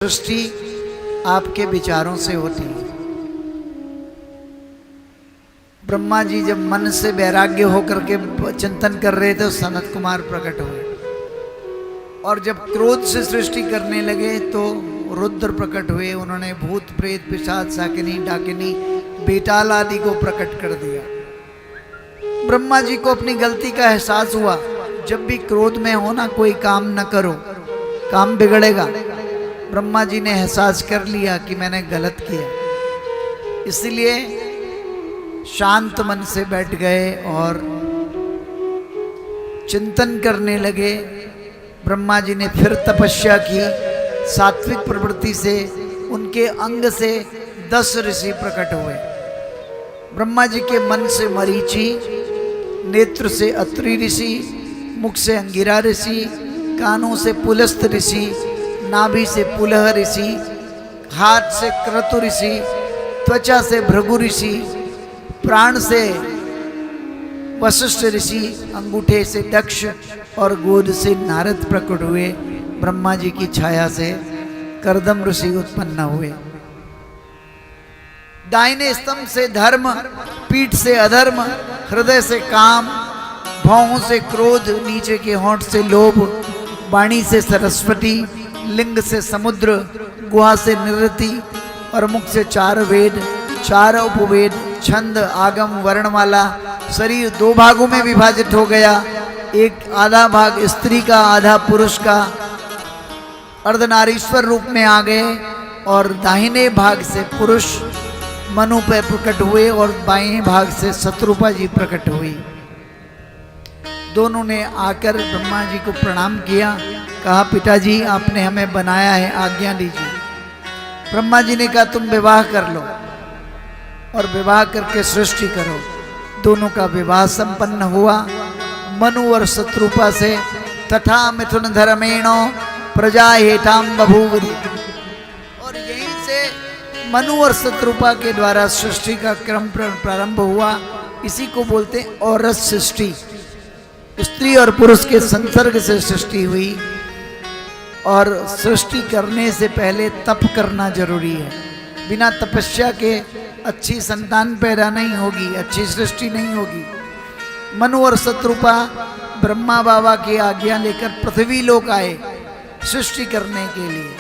सृष्टि आपके विचारों से होती है। ब्रह्मा जी जब मन से वैराग्य होकर के चिंतन कर रहे थे तो सनत कुमार प्रकट हुए, और जब क्रोध से सृष्टि करने लगे तो रुद्र प्रकट हुए। उन्होंने भूत प्रेत पिशाच शाकिनी डाकिनी बेताल आदि को प्रकट कर दिया। ब्रह्मा जी को अपनी गलती का एहसास हुआ। जब भी क्रोध में हो ना, कोई काम न करो, काम बिगड़ेगा। ब्रह्मा जी ने एहसास कर लिया कि मैंने गलत किया, इसलिए शांत मन से बैठ गए और चिंतन करने लगे। ब्रह्मा जी ने फिर तपस्या की। सात्विक प्रवृत्ति से उनके अंग से 10 ऋषि प्रकट हुए। ब्रह्मा जी के मन से मरीचि, नेत्र से अत्रि ऋषि, मुख से अंगिरा ऋषि, कानों से पुलस्त ऋषि, नाभि से पुलह ऋषि, हाथ से क्रतु ऋषि, त्वचा से भृगु ऋषि, प्राण से वशिष्ठ ऋषि, अंगूठे से दक्ष और गोद से नारद प्रकट हुए। ब्रह्मा जी की छाया से कर्दम ऋषि उत्पन्न हुए। दाहिने स्तंभ से धर्म, पीठ से अधर्म, हृदय से काम, भौहों से क्रोध, नीचे के होंठ से लोभ, वाणी से सरस्वती, लिंग से समुद्र, गुहा से निरति और मुख से 4 वेद, 4 उपवेद, छंद, आगम, वर्णमाला। शरीर 2 भागों में विभाजित हो गया। एक आधा भाग स्त्री का, आधा पुरुष का, अर्धनारीश्वर रूप में आ गए। और दाहिने भाग से पुरुष मनु पे प्रकट हुए और बाएं भाग से शत्रुपा जी प्रकट हुई। दोनों ने आकर ब्रह्मा जी को प्रणाम किया। कहा, पिताजी आपने हमें बनाया है, आज्ञा दीजिए। ब्रह्मा जी ने कहा, तुम विवाह कर लो और विवाह करके सृष्टि करो। दोनों का विवाह संपन्न हुआ मनु और शत्रुपा से। तथा मिथुन धर्मेणो प्रजा हेताम बभूवरी। और यहीं से मनु और शत्रुपा के द्वारा सृष्टि का क्रम प्रारंभ हुआ। इसी को बोलते हैं औरस सृष्टि। स्त्री और पुरुष के संसर्ग से सृष्टि हुई। और सृष्टि करने से पहले तप करना जरूरी है। बिना तपस्या के अच्छी संतान पैदा नहीं होगी, अच्छी सृष्टि नहीं होगी। मनु और शत्रुपा ब्रह्मा बाबा की आज्ञा लेकर पृथ्वी लोक आए सृष्टि करने के लिए।